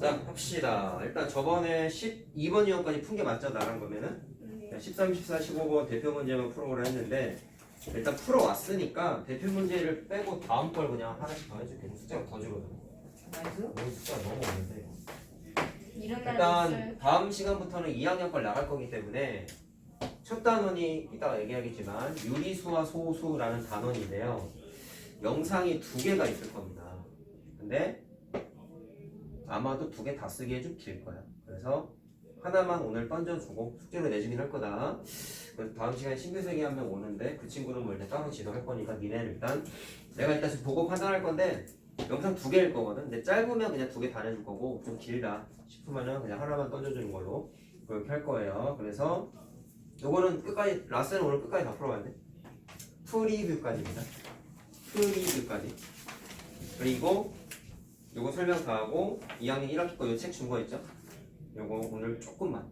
자, 합시다. 일단 저번에 12번 유형까지 푼 게 맞죠? 나간 거면은? 네. 13, 14, 15번 대표 문제만 풀어보라 했는데 일단 풀어왔으니까 대표 문제를 빼고 다음 걸 그냥 하나씩 더 해줄게. 숫자가 더 줄거든. 나이스. 너무 숫자가 너무 없는데. 이런 날 일단 있어요. 다음 시간부터는 2학년 걸 나갈 거기 때문에 첫 단원이 이따가 얘기하겠지만 유리수와 소수라는 단원인데요. 영상이 2개가 있을 겁니다. 근데 아마도 2개 다 쓰기에 좀 길 거야. 그래서 하나만 오늘 던져주고 숙제로 내주긴 할 거다. 그래서 다음 시간에 신규생이 한 명 오는데 그 친구는 뭐 일단 따로 지도할 거니까 니네는 일단 내가 일단 지금 보고 판단할 건데 영상 2개일 거거든. 근데 짧으면 그냥 2개 다 내줄 거고 좀 길다 싶으면은 그냥 하나만 던져주는 걸로 그렇게 할 거예요. 그래서 요거는 끝까지 라스는 오늘 끝까지 다 풀어봤네. 프리뷰까지입니다. 프리뷰까지. 그리고 요거 설명 다 하고 2학년 1학기 거 요 책 준 거 있죠? 요거 오늘 조금만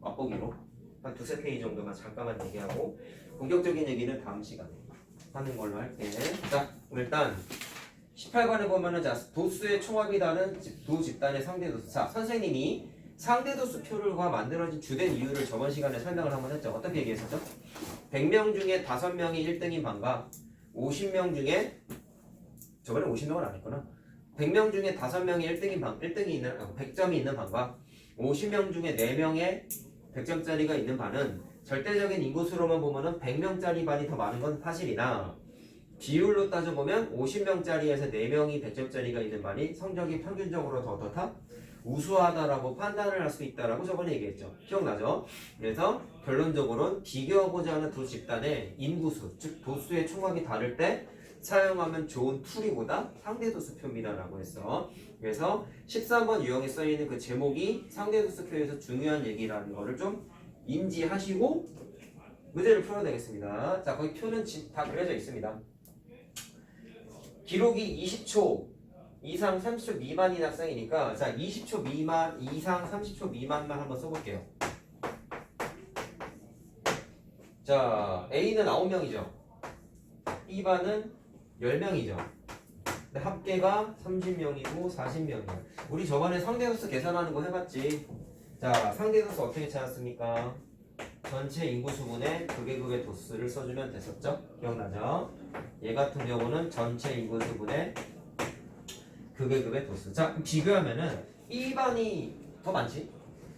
맛보기로 한 2-3페이지 정도만 잠깐만 얘기하고 본격적인 얘기는 다음 시간에 하는 걸로 할게. 자, 일단 18번에 보면은 자, 도수의 총합이 다른 두 집단의 상대도수. 자, 선생님이 상대도수 표를과 만들어진 주된 이유를 저번 시간에 설명을 한번 했죠. 어떻게 얘기했었죠? 100명 중에 5명이 1등인 반과 50명 중에 저번에 50명은 안 했구나. 100명 중에 5명이 1등인 반, 1등이 있는 100점이 있는 반과 50명 중에 4명의 100점짜리가 있는 반은 절대적인 인구수로만 보면은 100명짜리 반이 더 많은 건 사실이나 비율로 따져보면 50명짜리에서 4명이 100점짜리가 있는 반이 성적이 평균적으로 더 어떻다? 우수하다라고 판단을 할 수 있다라고 저번에 얘기했죠. 기억나죠? 그래서 결론적으로는 비교하고자 하는 두 집단의 인구수, 즉 도수의 총합이 다를 때 사용하면 좋은 툴이보다 상대도수표입니다라고 했어. 그래서 13번 유형에 써있는 그 제목이 상대도수표에서 중요한 얘기라는 거를 좀 인지하시고 문제를 풀어내겠습니다. 자, 거기 표는 다 그려져 있습니다. 기록이 20초 이상 30초 미만인 학생이니까 자 20초 미만 이상 30초 미만만 한번 써볼게요. 자 A는 9명이죠. B반은 10명이죠. 근데 합계가 30명이고 40명이에요. 우리 저번에 상대도수 계산하는 거 해봤지. 자 상대도수 어떻게 찾았습니까? 전체 인구수분의 극의 도수를 써주면 됐었죠? 기억나죠? 얘 같은 경우는 전체 인구수분의 극의 도수. 자, 그럼 비교하면은 B반이 더 많지?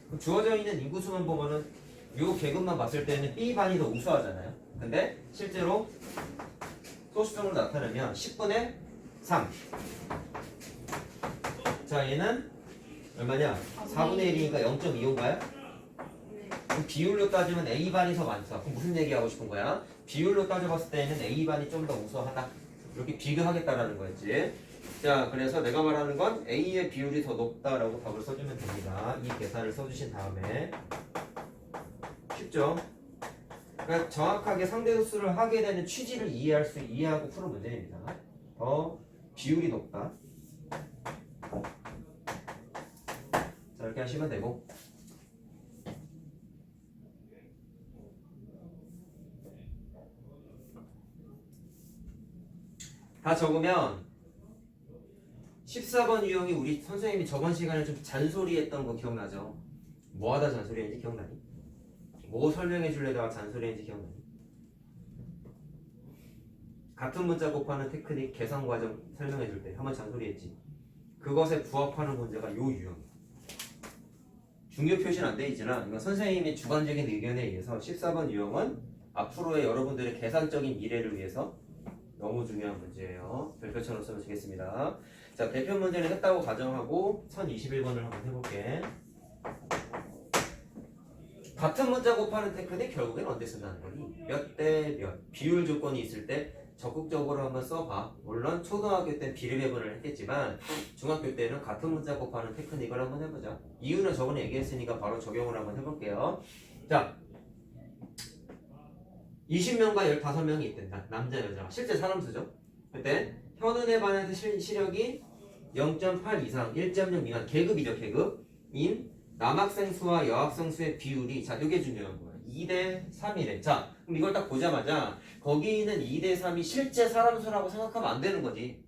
그럼 주어져 있는 인구수만 보면은 요 계급만 봤을 때는 B반이 더 우수하잖아요. 근데 실제로 소수점으로 나타내면 10분의 3. 자, 얘는 얼마냐? 4분의 1이니까 0.25인가요? 네. 그럼 비율로 따지면 A반이 더 많다. 그럼 무슨 얘기하고 싶은 거야? 비율로 따져봤을 때는 A반이 좀 더 우수하다. 이렇게 비교하겠다라는 거였지. 자, 그래서 내가 말하는 건 A의 비율이 더 높다라고 답을 써주면 됩니다. 이 계산을 써주신 다음에 쉽죠? 그러니까 정확하게 상대도수를 하게 되는 취지를 이해하고 푸는 문제입니다. 더 비율이 높다. 자, 이렇게 하시면 되고. 다 적으면 14번 유형이 우리 선생님이 저번 시간에 좀 잔소리했던 거 기억나죠? 뭐 하다 잔소리했는지 기억나니? 뭐 설명해 줄래다가 잔소리했는지 기억나니? 같은 문자 곱하는 테크닉 계산 과정 설명해 줄 때 한번 잔소리했지. 그것에 부합하는 문제가 요 유형. 중요 표시는 안 돼 있지만 이건 선생님의 주관적인 의견에 의해서 14번 유형은 앞으로의 여러분들의 계산적인 미래를 위해서 너무 중요한 문제예요. 별표처럼 쓰면 되겠습니다. 자, 대표 문제를 했다고 가정하고 1021번을 한번 해볼게. 같은 문자 곱하는 테크닉 결국엔 언제 쓴다는 거니? 몇 대 몇 비율 조건이 있을 때 적극적으로 한번 써봐. 물론 초등학교 때 비례 배분을 했겠지만 중학교 때는 같은 문자 곱하는 테크닉을 한번 해보자. 이유는 저번에 얘기했으니까 바로 적용을 한번 해볼게요. 자, 20명과 15명이 있댄다. 남자 여자 실제 사람 수죠. 그때 현은에 반해서 시력이 0.8 이상 1.0 미만 계급이죠. 계급인 남학생 수와 여학생 수의 비율이 자 이게 중요한 거예요. 2대 3이래. 자 그럼 이걸 딱 보자마자 거기는 2대 3이 실제 사람 수라고 생각하면 안 되는 거지.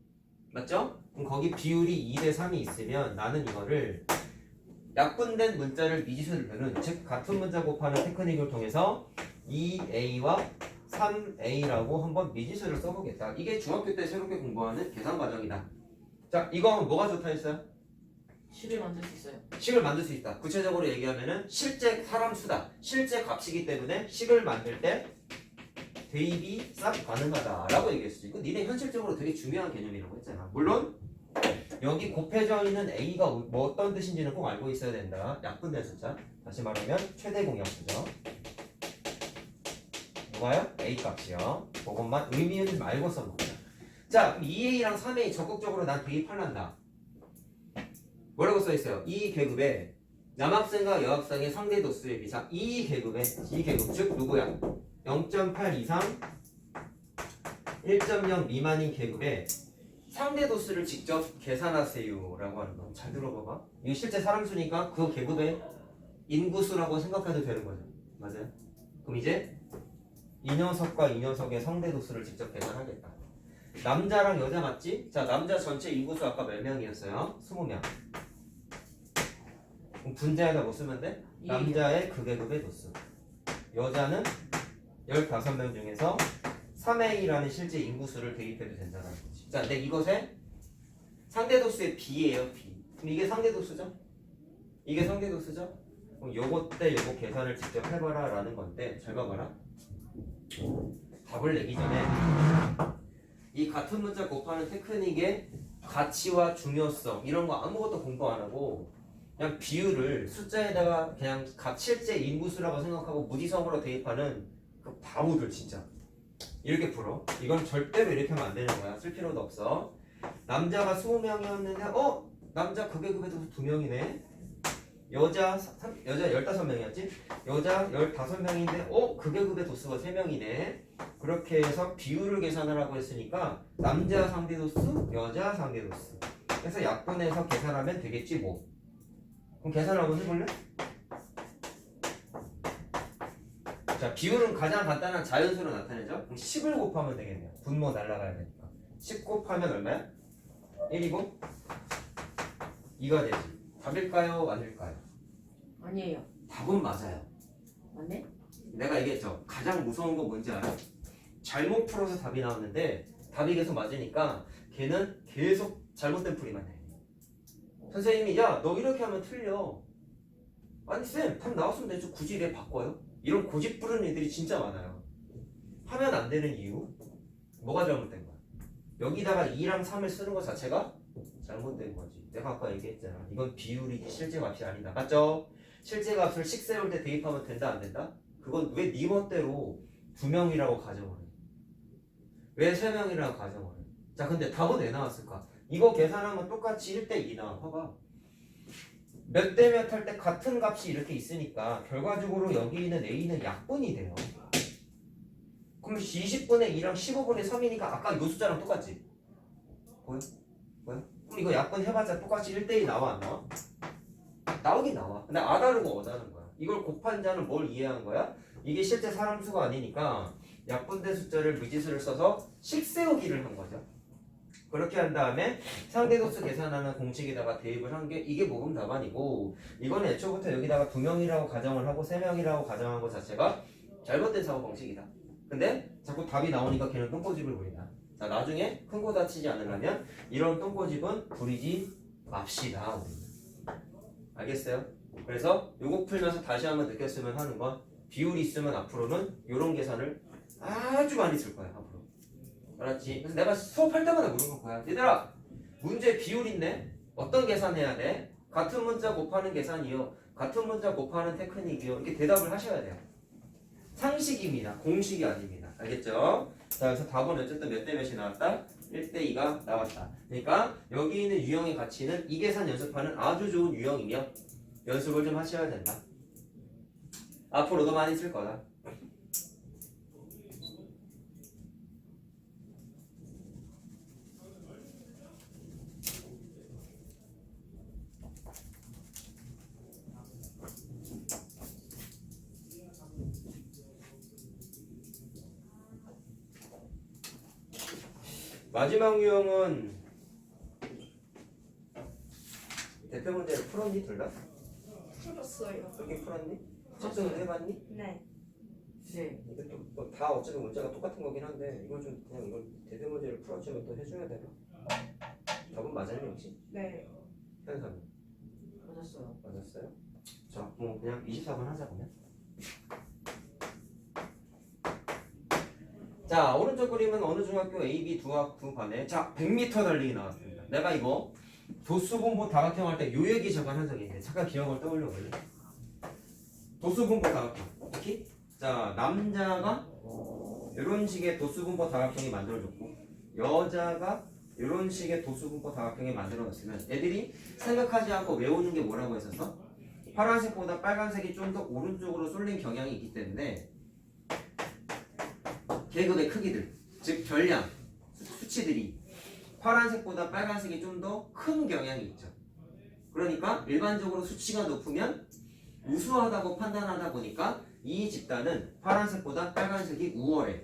맞죠? 그럼 거기 비율이 2대 3이 있으면 나는 이거를 약분된 문자를 미지수를 배는 즉 같은 문자 곱하는 테크닉을 통해서 2a와 3a라고 한번 미지수를 써보겠다. 이게 중학교 때 새롭게 공부하는 계산 과정이다. 자, 이거 뭐가 좋다 했어요? 식을 만들 수 있어요. 식을 만들 수 있다. 구체적으로 얘기하면은 실제 사람 수다. 실제 값이기 때문에 식을 만들 때 대입이 싹 가능하다라고 얘기했어. 이거 니네 현실적으로 되게 중요한 개념이라고 했잖아. 물론 여기 곱해져 있는 a가 뭐 어떤 뜻인지는 꼭 알고 있어야 된다. 약분된 숫자. 다시 말하면 최대 공약수죠. 뭐가요? a 값이요. 그것만 의미는 알고 써놓자. 자, 그럼 2a랑 3a 적극적으로 난 대입하란다. 뭐라고 써있어요? 이 계급에 남학생과 여학생의 상대 도수의 비상 이 계급 즉 누구야? 0.8 이상 1.0 미만인 계급에 상대 도수를 직접 계산하세요 라고 하는 거. 잘 들어봐봐. 이거 실제 사람 수니까 그 계급의 인구수라고 생각해도 되는 거죠. 맞아요? 그럼 이제 이 녀석과 이 녀석의 상대 도수를 직접 계산하겠다. 남자랑 여자 맞지? 자, 남자 전체 인구수 아까 몇 명이었어요? 20명. 그럼 분자에다 뭐 쓰면 돼? 남자의 그 계급의 도수. 여자는 15명 중에서 3A라는 실제 인구수를 대입해도 된다는 거지. 자, 근데 이것의 상대 도수의 B예요, B. 그럼 이게 상대 도수죠? 이게 상대 도수죠? 그럼 요거 때 요거 계산을 직접 해봐라 라는 건데 잘 봐봐라. 답을 내기 전에 이 같은 문자 곱하는 테크닉의 가치와 중요성 이런 거 아무것도 공부 안 하고 그냥 비율을 숫자에다가 그냥 실제 인구수라고 생각하고 무지성으로 대입하는 그 바보들 진짜. 이렇게 풀어. 이건 절대로 이렇게 하면 안 되는 거야. 쓸 필요도 없어. 남자가 20명이었는데 남자 그 계급에도 2명이네. 여자 15명이었지? 여자 15명인데 그 계급의 도수가 3명이네. 그렇게 해서 비율을 계산하라고 했으니까 남자 상대 도수, 여자 상대 도수. 그래서 약분해서 계산하면 되겠지 뭐. 그럼 계산을 한번 해볼래? 자, 비율은 가장 간단한 자연수로 나타내죠? 그럼 10을 곱하면 되겠네요. 분모 날라가야 되니까. 10 곱하면 얼마야? 1이고 2가 되지. 답일까요? 아닐까요? 아니에요. 답은 맞아요. 맞네? 내가 얘기했죠. 가장 무서운 거 뭔지 알아? 잘못 풀어서 답이 나왔는데 답이 계속 맞으니까 걔는 계속 잘못된 풀이만 해. 선생님이 야 너 이렇게 하면 틀려. 아니 쌤 답 나왔으면 되죠. 굳이 왜 바꿔요? 이런 고집 부르는 애들이 진짜 많아요. 하면 안 되는 이유? 뭐가 잘못된 거야? 여기다가 2랑 3을 쓰는 것 자체가 잘못된 거지. 내가 아까 얘기했잖아. 이건 비율이지 실제 값이 아니다. 맞죠? 실제 값을 식 세울 때 대입하면 된다 안 된다? 그건 왜 네 멋대로 2명이라고 가정을 해? 왜 3명이라고 가정을 해? 자, 근데 답은 왜 나왔을까? 이거 계산하면 똑같이 1대2 나와. 봐봐. 몇 대 몇 할 때 같은 값이 이렇게 있으니까 결과적으로 여기 있는 A는 약분이 돼요. 그럼 20분의 2랑 15분의 3이니까 아까 이 숫자랑 똑같지? 보여? 그럼 이거 약분 해봤자 똑같이 1대2 나와 안 나와? 나오긴 나와. 근데 아다르고 어다는 거야. 이걸 곱한 자는 뭘 이해한 거야? 이게 실제 사람 수가 아니니까 약분된 숫자를 무지수를 써서 식 세우기를 한 거죠. 그렇게 한 다음에 상대도수 계산하는 공식에다가 대입을 한 게 이게 모금 답안이고, 이거는 애초부터 여기다가 2명이라고 가정을 하고 3명이라고 가정한 것 자체가 잘못된 사고 방식이다. 근데 자꾸 답이 나오니까 걔는 똥꼬집을 부린다. 자, 나중에 큰 거 다치지 않으려면 이런 똥꼬집은 부리지 맙시다. 우리는. 알겠어요? 그래서 요거 풀면서 다시 한번 느꼈으면 하는 건 비율이 있으면 앞으로는 이런 계산을 아주 많이 쓸 거야. 앞으로. 알았지? 그래서 내가 수업할 때마다 물어볼 거야. 얘들아, 문제 비율 있네? 어떤 계산해야 돼? 같은 문자 곱하는 계산이요, 같은 문자 곱하는 테크닉이요. 이렇게 대답을 하셔야 돼요. 상식입니다. 공식이 아닙니다. 알겠죠? 자, 그래서 답은 어쨌든 몇 대 몇이 나왔다? 1대2가 나왔다. 그러니까 여기 있는 유형의 가치는 이 계산 연습하는 아주 좋은 유형이며 연습을 좀 하셔야 된다. 앞으로도 많이 쓸 거다. 마지막 유형은 대표 문제를 풀었니 둘 다? 풀었어요. 그렇게 풀었니? 측정을 해봤니? 네. 네. 이게 또다 어차피 문제가 똑같은 거긴 한데 이걸 좀 그냥 이걸 대세 문제를 풀어주면 또 해줘야 되나? 답은 맞아요 역시? 네. 현삼이 맞았어요. 맞았어요? 자, 뭐 그냥 24번 하자 그러면. 자, 오른쪽 그림은 어느 중학교 A, B 두 반에 자 100m 달리기 나왔습니다. 내가 이거 도수분포 다각형 할 때 요 얘기 잠깐 한 적이 있는데 잠깐 기억을 떠올려 볼래? 도수분포 다각형 오케이? 자, 남자가 이런 식의 도수분포 다각형이 만들어졌고 여자가 이런 식의 도수분포 다각형이 만들어졌으면 애들이 생각하지 않고 외우는 게 뭐라고 했었어? 파란색보다 빨간색이 좀 더 오른쪽으로 쏠린 경향이 있기 때문에 계급의 크기들, 즉 별량, 수치들이 파란색보다 빨간색이 좀 더 큰 경향이 있죠. 그러니까 일반적으로 수치가 높으면 우수하다고 판단하다 보니까 이 집단은 파란색보다 빨간색이 우월해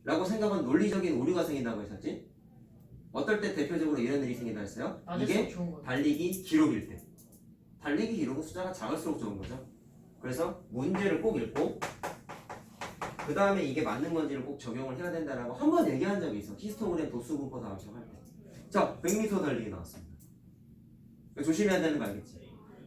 라고 생각한 논리적인 오류가 생긴다고 했었지. 어떨 때 대표적으로 이런 일이 생긴다 했어요? 맞을수록 이게 좋은 거. 달리기 기록일 때. 달리기 기록은 숫자가 작을수록 좋은 거죠. 그래서 문제를 꼭 읽고 그 다음에 이게 맞는 건지를 꼭 적용을 해야 된다라고 한 번 얘기한 적이 있어. 히스토그램 도수분포 다각형 할 때. 자, 100m 달리기 나왔습니다. 조심해야 되는 거 알겠지?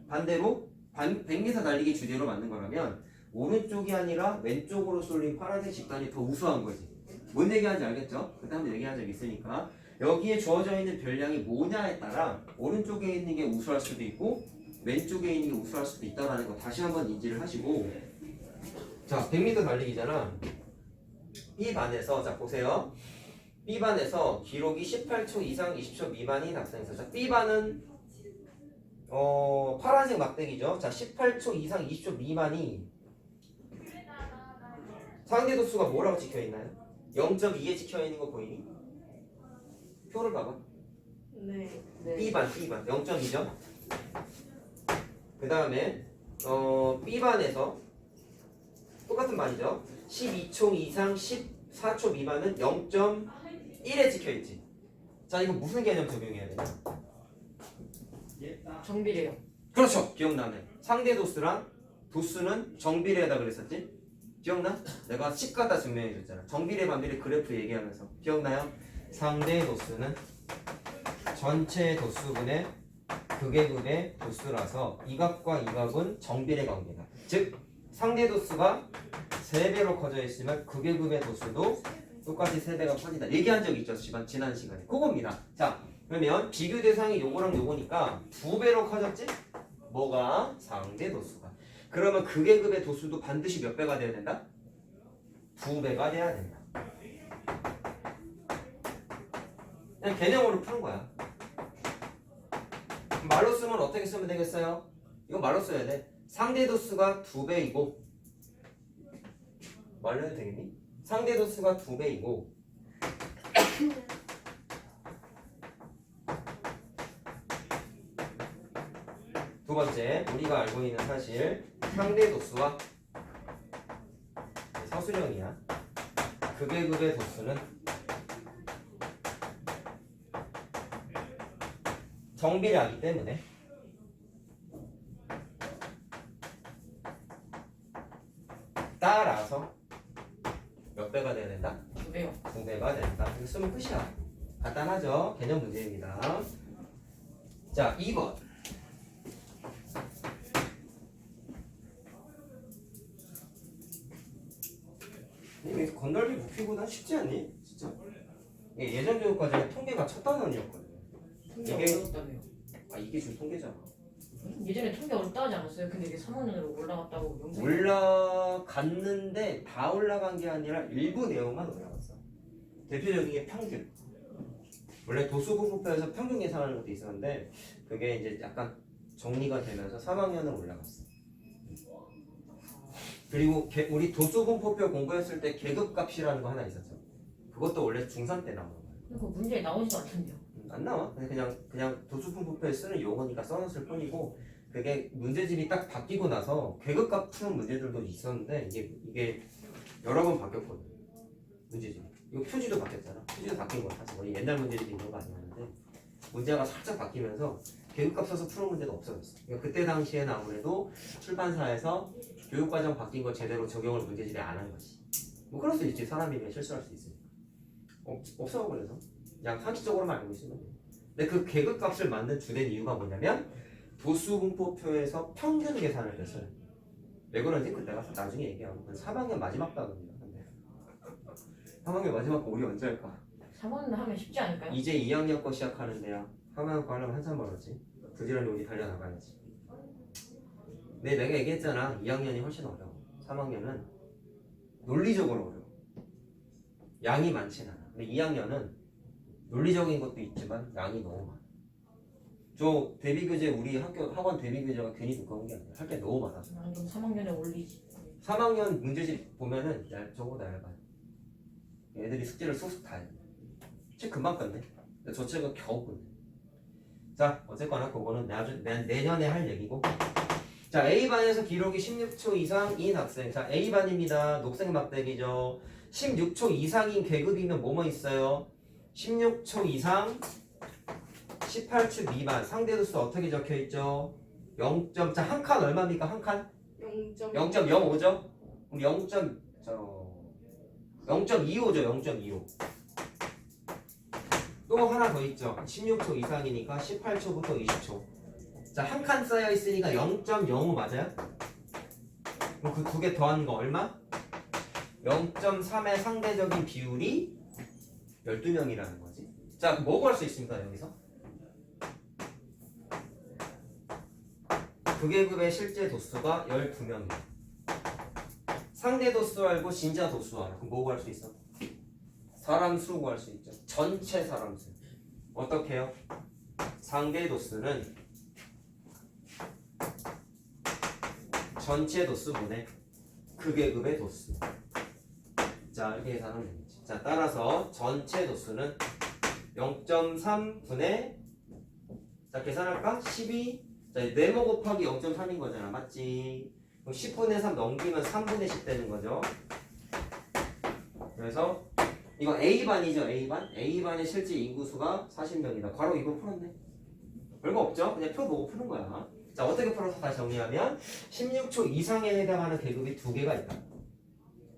반대로 100m 달리기 주제로 맞는 거라면 오른쪽이 아니라 왼쪽으로 쏠린 파란색 집단이 더 우수한 거지. 뭔 얘기하는지 알겠죠? 그때 한번 얘기한 적이 있으니까 여기에 주어져 있는 별량이 뭐냐에 따라 오른쪽에 있는 게 우수할 수도 있고 왼쪽에 있는 게 우수할 수도 있다는 거 다시 한번 인지를 하시고. 자, 100m 달리기잖아. B반에서 자 보세요. B반에서 기록이 18초 이상 20초 미만이 답상했어. 자, B반은 파란색 막대기죠. 자, 18초 이상 20초 미만이 상대 도수가 뭐라고 찍혀 있나요? 0.2에 찍혀 있는 거 보이니? 표를 봐봐. 네. 네. B반 0.2죠. 그 다음에 B반에서 똑같은 반이죠. 12초 이상 14초 미만은 0.1에 찍혀있지. 자, 이거 무슨 개념 적용해야 되냐? 정비례요. 그렇죠. 기억나네. 상대 도수랑 도수는 정비례하다 그랬었지? 기억나? 내가 식 갖다 증명해 줬잖아. 정비례 반비례 그래프 얘기하면서 기억나요? 상대 도수는 전체 도수분의 극의 도수라서 이 값과 이 값은 정비례 관계다. 즉 상대 도수가 3배로 커져 있으면 극의 도수도 똑같이 3배가 커진다. 얘기한 적 있죠, 지난 시간에. 그겁니다. 자, 그러면 비교 대상이 요거랑 요거니까 2배로 커졌지? 뭐가? 상대 도수가. 그러면 극의 도수도 반드시 몇 배가 돼야 된다? 2배가 돼야 된다. 그냥 개념으로 푸는 거야. 말로 쓰면 어떻게 쓰면 되겠어요? 이거 말로 써야 돼. 상대 도수가 2배이고 말로 해도 되겠니? 상대 도수가 2배이고 두 번째, 우리가 알고 있는 사실 상대 도수와 서술형이야. 극의 도수는 정비례하기 때문에 따라서 몇 배가 돼야 된다? 2배요. 2배가 된다. 이거 쓰면 끝이야. 간단하죠? 개념 문제입니다. 자, 2번. 이게 건널비 묵히보다 쉽지 않니? 진짜? 이게 예전 교육과정에 통계가 첫 단원이었거든. 통계 이게- 어렵다며요. 아, 이게 지금 통계잖아. 예전에 통계 어렵다 하지 않았어요? 근데 이게 3학년으로 올라갔다고 영상. 올라갔는데 다 올라간 게 아니라 일부 내용만 올라갔어. 대표적인 게 평균. 원래 도수분포표에서 평균 계산하는 것도 있었는데 그게 이제 약간 정리가 되면서 3학년은 올라갔어. 그리고 우리 도수분포표 공부했을 때 계급값이라는 거 하나 있었죠. 그것도 원래 중3 때 나오는 거예요. 그 문제에 나오지도 않던데요. 안 나와. 그냥 도수분포표에 쓰는 용어니까 써놨을 뿐이고 그게 문제집이 딱 바뀌고 나서 계급값 푸는 문제들도 있었는데 이게 여러 번 바뀌었거든. 문제집. 이거 표지도 바뀌었잖아. 표지도 바뀐 거야. 사실 우리 옛날 문제집이 있는 거 아니었는데 문제가 살짝 바뀌면서 계급값 써서 푸는 문제도 없어졌어. 그러니까 그때 당시에는 아무래도 출판사에서 교육과정 바뀐 거 제대로 적용을 문제집에 안 한 거지. 뭐 그럴 수 있지. 사람이면 실수할 수 있으니까. 없어. 그래서 그냥 상식적으로만 알고 있으면 돼. 근데 그 계급값을 만든 주된 이유가 뭐냐면 도수분포표에서 평균 계산을 했어요. 왜 그런지 그때가 나중에 얘기하고. 3학년 마지막 단원이야. 근데 3학년 마지막 거 우리 언제 할까? 3학년 하면 쉽지 않을까요? 이제 2학년 거 시작하는데요. 3학년 거 하려면 한참 멀었지. 부지런히 우리 달려나가야지. 근데 내가 얘기했잖아. 2학년이 훨씬 어려워. 3학년은 논리적으로 어려워. 양이 많진 않아. 근데 2학년은 논리적인 것도 있지만 양이 너무 많아. 저 대비교재 우리 학원 대비교재가 괜히 두꺼운 게 아니야. 할 게 너무 많아서. 완전 3학년에 올리지. 3학년 문제집 보면은 저거보다 얇아요. 애들이 숙제를 쑥쑥 다 해. 책 금방 끝내. 근데 저 책은 겨우 끝내. 자, 어쨌거나 그거는 내년에 할 얘기고. 자, A반에서 기록이 16초 이상인 학생. 자, A반입니다. 녹색 막대기죠. 16초 이상인 계급이면 뭐뭐 있어요? 16초 이상 18초 미만. 상대도수 어떻게 적혀있죠? 0점. 자, 한 칸 얼마입니까? 한 칸? 0.05죠? 그럼 0.25죠. 0.25. 또 하나 더 있죠. 16초 이상이니까 18초부터 20초. 자, 한 칸 쌓여 있으니까 0.05 맞아요? 그럼 그 두 개 더한 거 얼마? 0.3의 상대적인 비율이 12명이라는 거지. 자, 뭐 구할 수 있습니까, 여기서? 그 계급의 실제 도수가 12명이야. 상대 도수 알고 진짜 도수 알아. 그럼 뭐 구할 수 있어? 사람 수 구할 수 있죠. 전체 사람 수. 어떻게 해요? 상대 도수는 전체 도수분의 그 계급의 도수. 자, 이렇게 계산하면 되겠지. 자, 따라서 전체 도수는 0.3분의 자, 계산할까? 12. 자, 네모 곱하기 0.3인 거잖아. 맞지? 그럼 10분의 3 넘기면 3분의 10 되는 거죠. 그래서 이거 A반이죠. A반. A반의 실제 인구수가 40명이다. 바로 이거 풀었네. 별거 없죠? 그냥 표 보고 푸는 거야. 자, 어떻게 풀어서 다시 정리하면 16초 이상에 해당하는 계급이 두 개가 있다.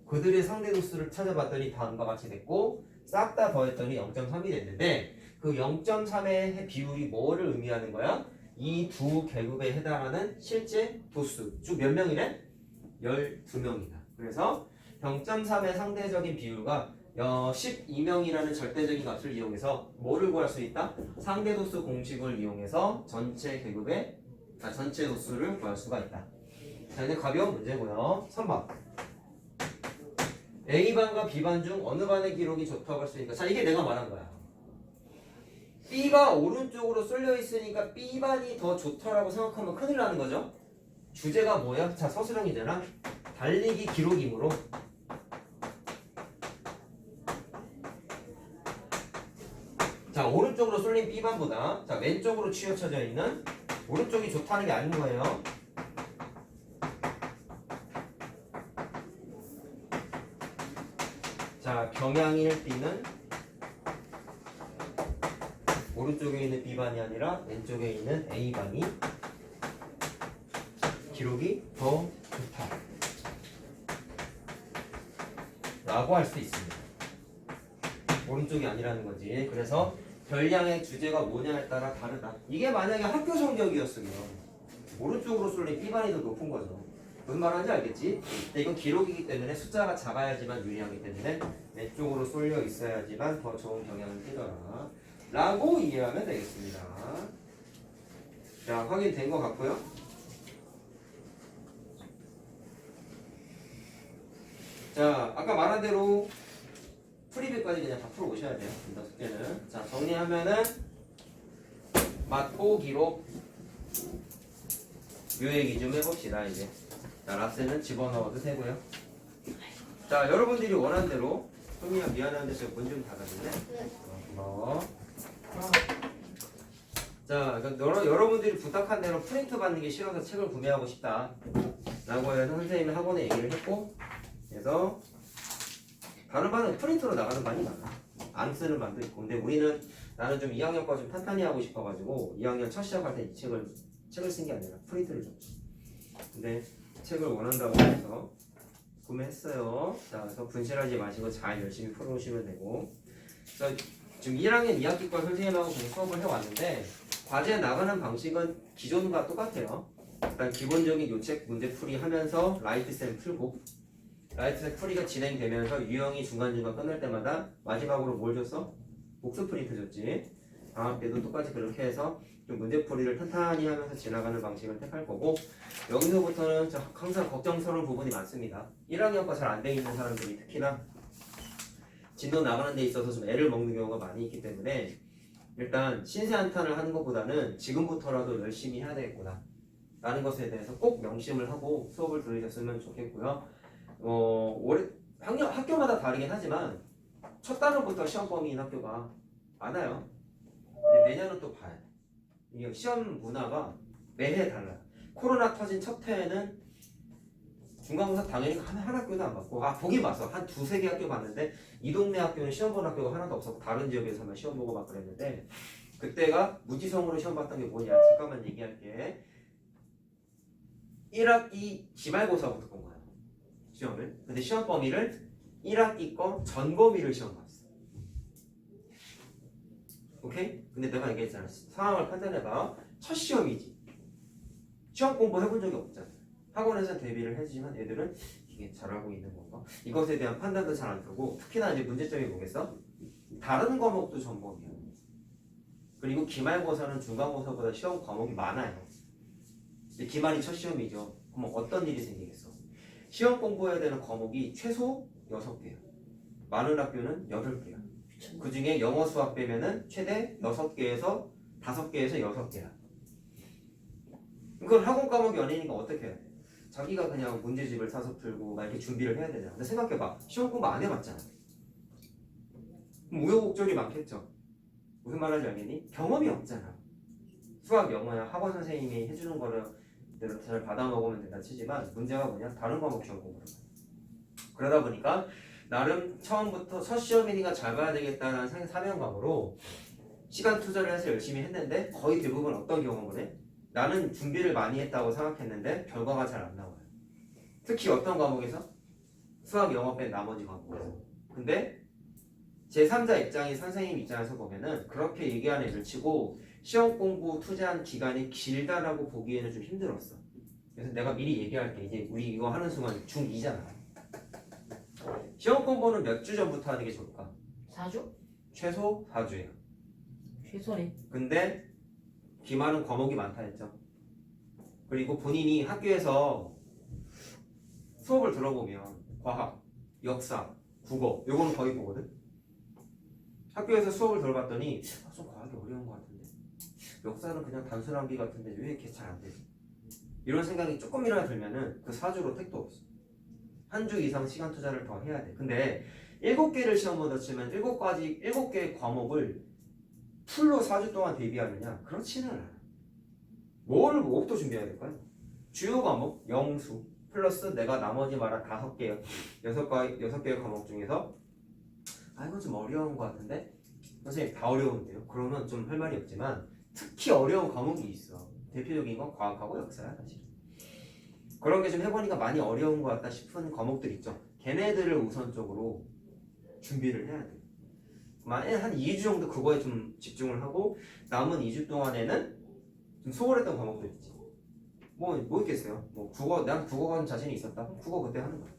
그들의 상대 도수를 찾아봤더니 다음과 같이 됐고 싹 다 더했더니 0.3이 됐는데 그 0.3의 비율이 뭐를 의미하는 거야? 이 두 계급에 해당하는 실제 도수 쭉 몇 명이래? 12명이다. 그래서 0.3의 상대적인 비율과 12명이라는 절대적인 값을 이용해서 뭐를 구할 수 있다? 상대 도수 공식을 이용해서 전체 계급의 전체 도수를 구할 수가 있다. 자, 이제 가벼운 문제고요. 3번. A반과 B반 중 어느 반의 기록이 좋다고 했으니까 자, 이게 내가 말한 거야. B가 오른쪽으로 쏠려 있으니까 B반이 더 좋다라고 생각하면 큰일 나는 거죠. 주제가 뭐야? 자, 서술형이잖아. 달리기 기록이므로 자, 오른쪽으로 쏠린 B반보다 자, 왼쪽으로 치우쳐져 있는 오른쪽이 좋다는 게 아닌 거예요. 자, 경향일 B는 오른쪽에 있는 B반이 아니라 왼쪽에 있는 A반이 기록이 더 좋다 라고 할 수 있습니다. 오른쪽이 아니라는 거지. 그래서 별량의 주제가 뭐냐에 따라 다르다. 이게 만약에 학교 성적이었으면 오른쪽으로 쏠린 B반이 더 높은 거죠. 무슨 말하는지 알겠지? 근데 이건 기록이기 때문에 숫자가 작아야지만 유리하기 때문에 왼쪽으로 쏠려 있어야지만 더 좋은 경향을 띠더라 라고 이해하면 되겠습니다. 자, 확인된 것 같고요. 자, 아까 말한 대로 프리뷰까지 그냥 다 풀어오셔야 돼요. 일단 숙제는. 자, 정리하면은 맞고 기록 요 얘기 좀 해봅시다. 이제 자, 라스는 집어넣어도 되고요. 자, 여러분들이 원하는 대로 소미야 미안한데 제가 문 좀 닫아줄래? 고마워. 자, 그러니까 여러분들이 부탁한 대로 프린트 받는 게 싫어서 책을 구매하고 싶다 라고 해서 선생님이 학원에 얘기를 했고, 그래서 다른 반은 프린트로 나가는 반이 많아. 안 쓰는 반도 있고. 근데 우리는 나는 좀 2학년 거 좀 탄탄히 하고 싶어가지고 2학년 첫 시작할 때 이 책을 쓴 게 아니라 프린트를 줬지. 근데 책을 원한다고 해서 구매했어요. 자, 그래서 분실하지 마시고 잘 열심히 풀어오시면 되고. 그래서 지금 1학년 2학기 걸 선생님하고 계속 수업을 해왔는데 과제 나가는 방식은 기존과 똑같아요. 일단 기본적인 요책 문제풀이 하면서 라이트쌤 풀고 라이트쌤 풀이가 진행되면서 유형이 중간중간 끝날 때마다 마지막으로 뭘 줬어? 복수 프린트 줬지. 방학 때도 똑같이 그렇게 해서 좀 문제풀이를 탄탄히 하면서 지나가는 방식을 택할 거고 여기서부터는 항상 걱정스러운 부분이 많습니다. 1학년과 잘 안 돼 있는 사람들이 특히나 진도 나가는 데 있어서 좀 애를 먹는 경우가 많이 있기 때문에 일단 신세 한탄을 하는 것보다는 지금부터라도 열심히 해야 되겠구나 라는 것에 대해서 꼭 명심을 하고 수업을 들으셨으면 좋겠고요. 올해 학교마다 다르긴 하지만 첫 단원부터 시험 범위인 학교가 많아요. 근데 내년은 또 봐야 돼. 이게 시험 문화가 매해 달라요. 코로나 터진 첫 해에는 중간고사 당연히 한 학교도 안 봤고 보긴 봤어. 한 두세 개 학교 봤는데 이 동네 학교는 시험 본 학교가 하나도 없었고 다른 지역에서만 시험 보고 막 그랬는데 그때가 무지성으로 시험 봤던 게 뭐냐 잠깐만 얘기할게. 1학기 기말고사부터 본 거야 시험을. 근데 시험 범위를 1학기 거 전 범위를 시험 봤어. 오케이? 근데 내가 얘기했잖아. 상황을 판단해봐. 첫 시험이지. 시험 공부 해본 적이 없잖아. 학원에서 대비를 해주지만 애들은 이게 잘하고 있는 건가? 이것에 대한 판단도 잘 안 되고 특히나 이제 문제점이 뭐겠어? 다른 과목도 전범이야. 그리고 기말고사는 중간고사보다 시험 과목이 많아요. 근데 기말이 첫 시험이죠. 그럼 어떤 일이 생기겠어? 시험 공부해야 되는 과목이 최소 6개야. 많은 학교는 8개야. 그 중에 영어 수학 빼면은 최대 6개에서 5개에서 6개야. 그건 학원 과목이 아니니까 어떻게 해야 돼? 자기가 그냥 문제집을 사서 풀고 막 이렇게 준비를 해야 되잖아. 근데 생각해봐. 시험 공부 안 해봤잖아. 그럼 우여곡절이 많겠죠. 무슨 말인지 알겠니? 경험이 없잖아. 수학, 영어야 학원 선생님이 해주는 거를 내가 잘 받아 먹으면 된다 치지만 문제가 뭐냐? 다른 과목 시험 공부를 해. 그러다 보니까 나름 처음부터 첫 시험이니까 잘 봐야 되겠다는 사명감으로 시간 투자를 해서 열심히 했는데 거의 대부분 어떤 경험을 해? 나는 준비를 많이 했다고 생각했는데 결과가 잘 안 나와요. 특히 어떤 과목에서? 수학, 영어 뺀 나머지 과목에서. 근데 제3자 입장이 선생님 입장에서 보면은 그렇게 얘기하는 애들 치고 시험 공부 투자한 기간이 길다라고 보기에는 좀 힘들었어. 그래서 내가 미리 얘기할게. 이제 우리 이거 하는 순간 중2잖아. 시험 공부는 몇 주 전부터 하는 게 좋을까? 4주? 최소 4주예요. 최소래. 근데 기말은 과목이 많다 했죠. 그리고 본인이 학교에서 수업을 들어보면 과학, 역사, 국어 요거는 거의 보거든. 학교에서 수업을 들어봤더니 좀 과학이 어려운 것 같은데 역사는 그냥 단순 암기 같은데 왜 이렇게 잘 안 되지? 이런 생각이 조금이라도 들면은 그 4주로 택도 없어. 한 주 이상 시간 투자를 더 해야 돼. 근데 7개를 시험으로 치면 7개의 과목을 풀로 4주 동안 대비하느냐? 그렇지는 않아. 뭐부터 준비해야 될까요? 주요 과목, 영수, 플러스 내가 나머지 말한 5개, 6개의 과목 중에서 이건 좀 어려운 것 같은데? 선생님 다 어려운데요? 그러면 좀 할 말이 없지만 특히 어려운 과목이 있어. 대표적인 건 과학하고 역사야 사실. 그런 게 좀 해보니까 많이 어려운 것 같다 싶은 과목들 있죠. 걔네들을 우선적으로 준비를 해야 돼. 만약에 한 2주 정도 그거에 좀 집중을 하고 남은 2주 동안에는 좀 소홀했던 과목들 있지. 뭐 있겠어요? 난 국어가 좀 자신이 있었다? 국어 그때 하는 거야.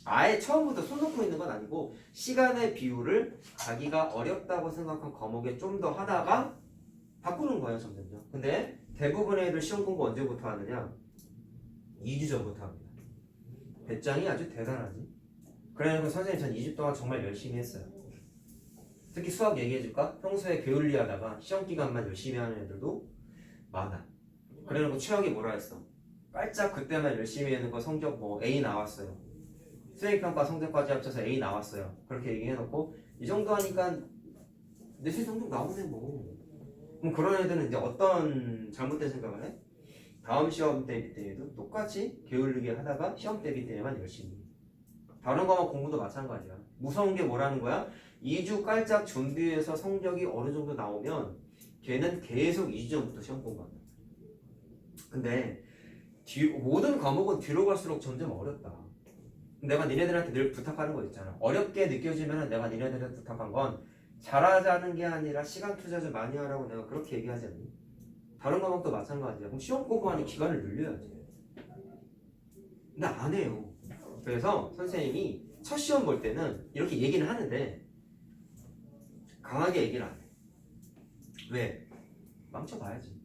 아예 처음부터 손 놓고 있는 건 아니고 시간의 비율을 자기가 어렵다고 생각한 과목에 좀 더 하다가 바꾸는 거예요 점점점. 근데 대부분의 애들 시험 공부 언제부터 하느냐? 2주 전부터 합니다. 배짱이 아주 대단하지. 그래서 선생님 전 2주 동안 정말 열심히 했어요. 특히 수학 얘기해줄까? 평소에 게을리하다가 시험 기간만 열심히 하는 애들도 많아. 그래놓고 최악이 뭐라 했어? 깔짝 그때만 열심히 해놓고 성적 A 나왔어요. 수행평가 성적까지 합쳐서 A 나왔어요. 그렇게 얘기해놓고 이 정도 하니까 내실 성적 나오네 뭐. 그럼 그런 애들은 이제 어떤 잘못된 생각을 해? 다음 시험 대비 때에도 똑같이 게을르게 하다가 시험 대비 때에만 열심히. 다른 과목 공부도 마찬가지야. 무서운 게 뭐라는 거야? 2주 깔짝 준비해서 성적이 어느 정도 나오면 걔는 계속 2주 전부터 시험 공부한다. 근데 모든 과목은 뒤로 갈수록 점점 어렵다. 내가 니네들한테 늘 부탁하는 거 있잖아. 어렵게 느껴지면 내가 니네들한테 부탁한 건 잘하자는 게 아니라 시간 투자 좀 많이 하라고 내가 그렇게 얘기하지 않니? 다른 과목도 마찬가지야. 그럼 시험 공부하는 기간을 늘려야지. 근데 안 해요. 그래서 선생님이 첫 시험 볼 때는 이렇게 얘기는 하는데 강하게 얘기를 안 해. 왜? 망쳐봐야지.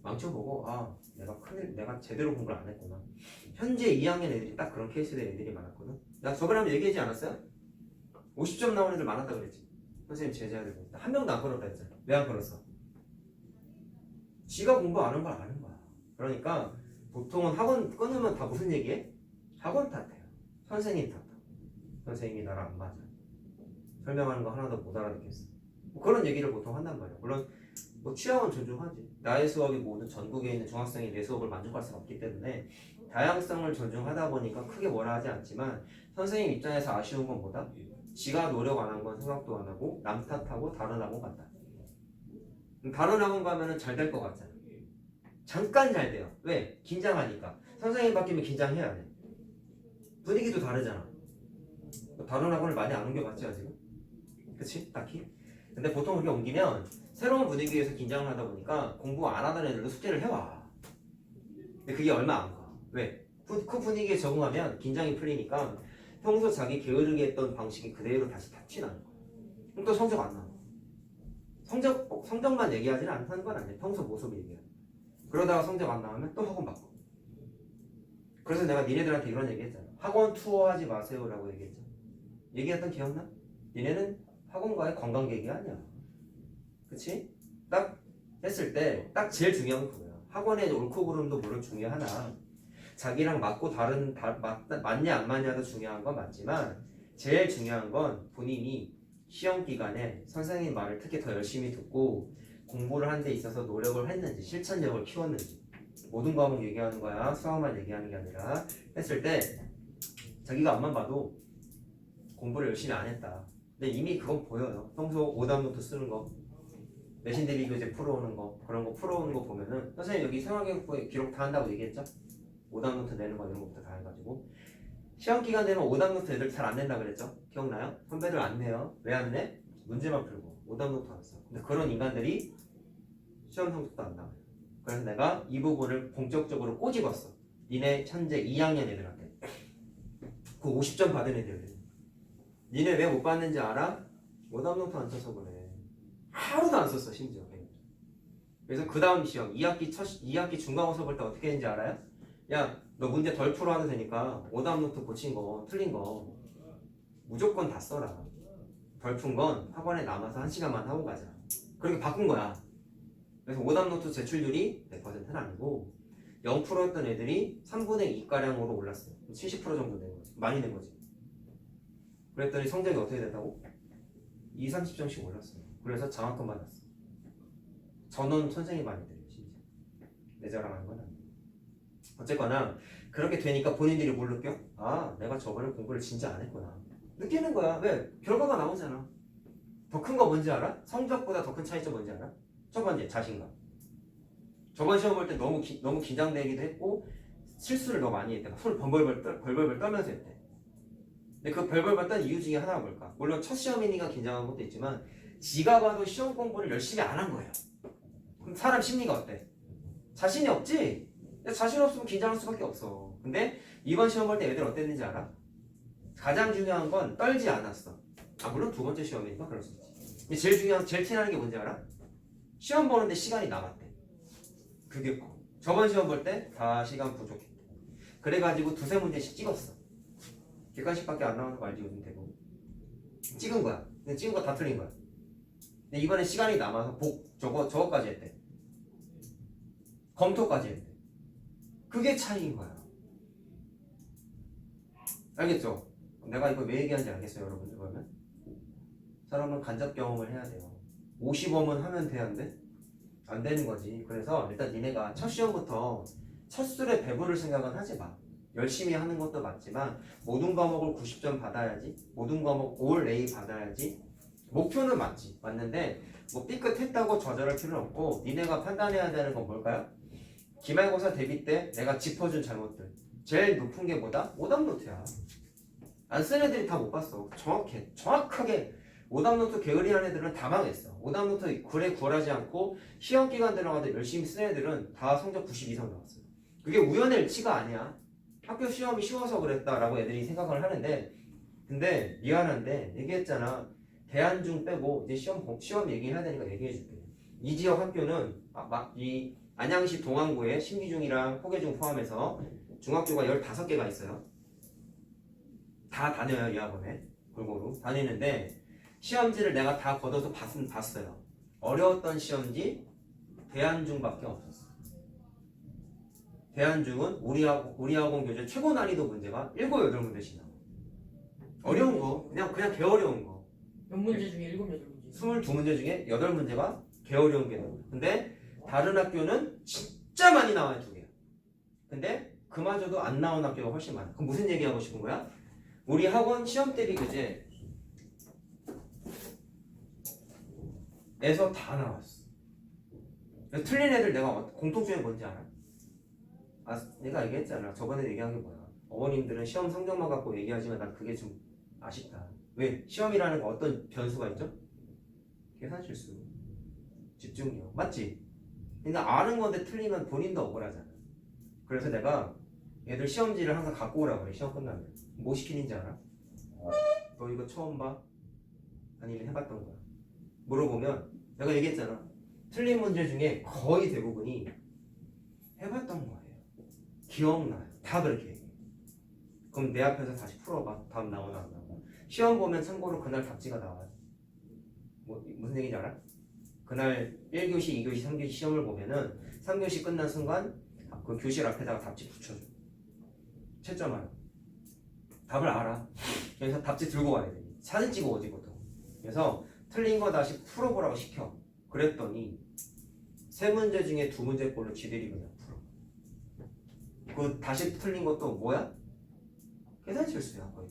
망쳐보고 내가 제대로 공부를 안 했구나. 현재 2학년 애들이 딱 그런 케이스의 애들이 많았거든. 나 저번에 한번 얘기하지 않았어요? 50점 나오는 애들 많았다 그랬지. 선생님 제자들 보니까 한 명도 안 끊었다 했잖아. 왜 안 끊었어? 지가 공부 안 한 걸 아는 거야. 그러니까 보통은 학원 끊으면 다 무슨 얘기해? 학원 탓해요. 선생님 탓하고. 선생님이 나랑 안 맞아. 설명하는 거 하나도 못 알아듣겠어. 뭐 그런 얘기를 보통 한단 말이야. 물론 뭐 취향은 존중하지. 나의 수업이 모든 전국에 있는 중학생이 내 수업을 만족할 수는 없기 때문에 다양성을 존중하다 보니까 크게 뭐라 하지 않지만 선생님 입장에서 아쉬운 건 뭐다? 지가 노력 안 한 건 생각도 안 하고 남 탓하고 다른 학원 갔다. 다른 학원 가면은 잘 될 것 같잖아. 잠깐 잘 돼요. 왜? 긴장하니까. 선생님 바뀌면 긴장해야 돼. 분위기도 다르잖아. 다른 학원을 많이 안 옮겨봤지 아직은? 그치? 딱히? 근데 보통 그렇게 옮기면 새로운 분위기에서 긴장을 하다 보니까 공부 안 하던 애들도 숙제를 해와. 근데 그게 얼마 안 가. 왜? 그 분위기에 적응하면 긴장이 풀리니까 평소 자기 게으르게 했던 방식이 그대로 다시 탑치나는 거야. 그럼 또 성적 안 나와. 성적만 얘기하지는 않다는 건 아니야. 평소 모습 얘기야. 그러다가 성적 안 나오면 또 학원 바꿔. 그래서 내가 니네들한테 이런 얘기 했잖아. 학원 투어하지 마세요 라고 얘기했잖아. 얘기했던 기억나? 니네는 학원과의 관광객이 아니야. 그치? 딱 했을 때 딱 제일 중요한 건 그거야. 학원의 옳고 그름도 물론 중요하나 자기랑 맞고 맞냐 안 맞냐도 중요한 건 맞지만 제일 중요한 건 본인이 시험 기간에 선생님 말을 특히 더 열심히 듣고 공부를 한 데 있어서 노력을 했는지 실천력을 키웠는지 모든 과목 얘기하는 거야. 수학만 얘기하는 게 아니라 했을 때 자기가 앞만 봐도 공부를 열심히 안 했다. 근데 이미 그건 보여요. 평소 오답노트 쓰는 거 내신 대비 교재 풀어오는 거 그런 거 풀어오는 거 보면은 선생님 여기 생활교육부에 기록 다 한다고 얘기했죠? 오답노트 내는 거 이런 것부터 다 해가지고 시험 기간 되면 오답노트 애들 잘 안 낸다 그랬죠? 기억나요? 선배들 안 내요. 왜 안 내? 문제만 풀고 오답노트 안 써. 근데 그런 인간들이 시험 성적도 안 나와요. 그래서 내가 이 부분을 본격적으로 꼬집었어. 니네 현재 2학년 애들한테 그 50점 받은 애들 니네 왜 못 받는지 알아? 오답노트 안 써서 그래. 하루도 안 썼어 심지어. 그래서 그 다음 시험 2학기 중간고사 볼 때 어떻게 했는지 알아요? 야 너 문제 덜 풀어 하도 되니까 오답노트 고친 거 틀린 거 무조건 다 써라. 덜 푼 건 학원에 남아서 1시간만 하고 가자. 그렇게 바꾼 거야. 그래서 오답노트 제출률이 100%는 아니고 0%였던 애들이 3분의 2가량으로 올랐어요. 70% 정도 된 거지. 많이 된 거지. 그랬더니 성적이 어떻게 됐다고? 20, 30점씩 올랐어요. 그래서 장학금 받았어. 전원 선생님 많이 들어요. 심지어. 내 자랑하는 건 아니에요. 어쨌거나 그렇게 되니까 본인들이 뭘 느껴? 아 내가 저번에 공부를 진짜 안 했구나. 느끼는 거야. 왜? 결과가 나오잖아. 더 큰 거 뭔지 알아? 성적보다 더 큰 차이점 뭔지 알아? 첫 번째 자신감. 저번 시험 볼 때 너무 긴장되기도 했고 실수를 너무 많이 했대. 손을 벌벌 떨면서 했대. 근데 그 벌벌 떤 이유 중에 하나가 뭘까? 물론 첫 시험이니까 긴장한 것도 있지만 지가 봐도 시험 공부를 열심히 안 한 거예요. 그럼 사람 심리가 어때? 자신이 없지? 자신 없으면 긴장할 수밖에 없어. 근데 이번 시험 볼 때 애들 어땠는지 알아? 가장 중요한 건 떨지 않았어. 아 물론 두 번째 시험이니까 그럴 수 있지. 근데 제일 티나는 게 뭔지 알아? 시험 보는데 시간이 남았대. 그게 커. 저번 시험 볼 때 다 시간 부족했대. 그래가지고 두세 문제씩 찍었어. 객관식밖에 안 나오는 거 알지 요즘 대부분. 찍은 거야. 근데 찍은 거 다 틀린 거야. 근데 이번에 시간이 남아서 저거까지 했대. 검토까지 했대. 그게 차이인 거야. 알겠죠? 내가 이거 왜 얘기하는지 알겠어요 여러분들? 그러면 사람은 간접 경험을 해야 돼요. 50원은 하면 돼 안 돼? 안 되는 거지. 그래서 일단 니네가 첫 시험부터 첫 술에 배부를 생각은 하지 마. 열심히 하는 것도 맞지만 모든 과목을 90점 받아야지, 모든 과목 올 A 받아야지, 목표는 맞는데 뭐 삐끗했다고 좌절할 필요는 없고, 니네가 판단해야 되는 건 뭘까요? 기말고사 대비 때 내가 짚어준 잘못들, 제일 높은 게 뭐다? 오답노트야. 안 쓴 애들이 다 못 봤어. 정확하게 오답노트 게으리한 애들은 다 망했어. 오답노트 글에 구월하지 않고 시험 기간 들어가도 열심히 쓴 애들은 다 성적 90 이상 나왔어요. 그게 우연의 일치가 아니야. 학교 시험이 쉬워서 그랬다라고 애들이 생각을 하는데, 근데 미안한데 얘기했잖아. 대안중 빼고 이제 시험 얘기해야 되니까 얘기해줄게. 이 지역 학교는 이 안양시 동안구에 신기중이랑 포계중 포함해서 중학교가 15개가 있어요. 다 다녀요. 이 학원에 골고루 다니는데 시험지를 내가 다 걷어서 봤어요. 어려웠던 시험지 대안중밖에 없었어. 대안중은 우리 학원 교재 최고 난이도 문제가 7, 8문제씩 나와. 어려운 거 그냥 개어려운 거 몇 문제 중에 7, 8문제. 22문제 중에 8문제가 개어려운 게 나와요. 근데 다른 학교는 진짜 많이 나와요. 2개. 근데 그마저도 안 나온 학교가 훨씬 많아. 그럼 무슨 얘기하고 싶은 거야? 우리 학원 시험 대비 교재에서 다 나왔어. 틀린 애들 내가 공통점이 뭔지 알아? 내가 얘기했잖아. 저번에 얘기한 게 뭐야? 어머님들은 시험 성적만 갖고 얘기하지만 난 그게 좀 아쉽다. 왜? 시험이라는 거 어떤 변수가 있죠? 계산 실수, 집중력, 맞지? 그러니까 아는 건데 틀리면 본인도 억울하잖아. 그래서 내가 애들 시험지를 항상 갖고 오라고 그래. 시험 끝나면 뭐 시키는지 알아? 너 이거 처음 봐? 아니면 해봤던 거야? 물어보면 내가 얘기했잖아. 틀린 문제 중에 거의 대부분이 해봤던 거예요. 기억나요. 다 그렇게 얘기해. 그럼 내 앞에서 다시 풀어봐. 답 나오나 안 나오나. 시험 보면 참고로 그날 답지가 나와요. 무슨 얘기인지 알아? 그날 1교시, 2교시, 3교시 시험을 보면은 3교시 끝난 순간 그 교실 앞에다가 답지 붙여줘. 채점하라. 답을 알아. 그래서 답지 들고 와야 돼. 사진 찍어 오지 보통. 그래서 틀린 거 다시 풀어보라고 시켜. 그랬더니 3문제 중에 2문제 꼴로 지들이 그냥 풀어. 그 다시 틀린 것도 뭐야? 계산 실수야 거의.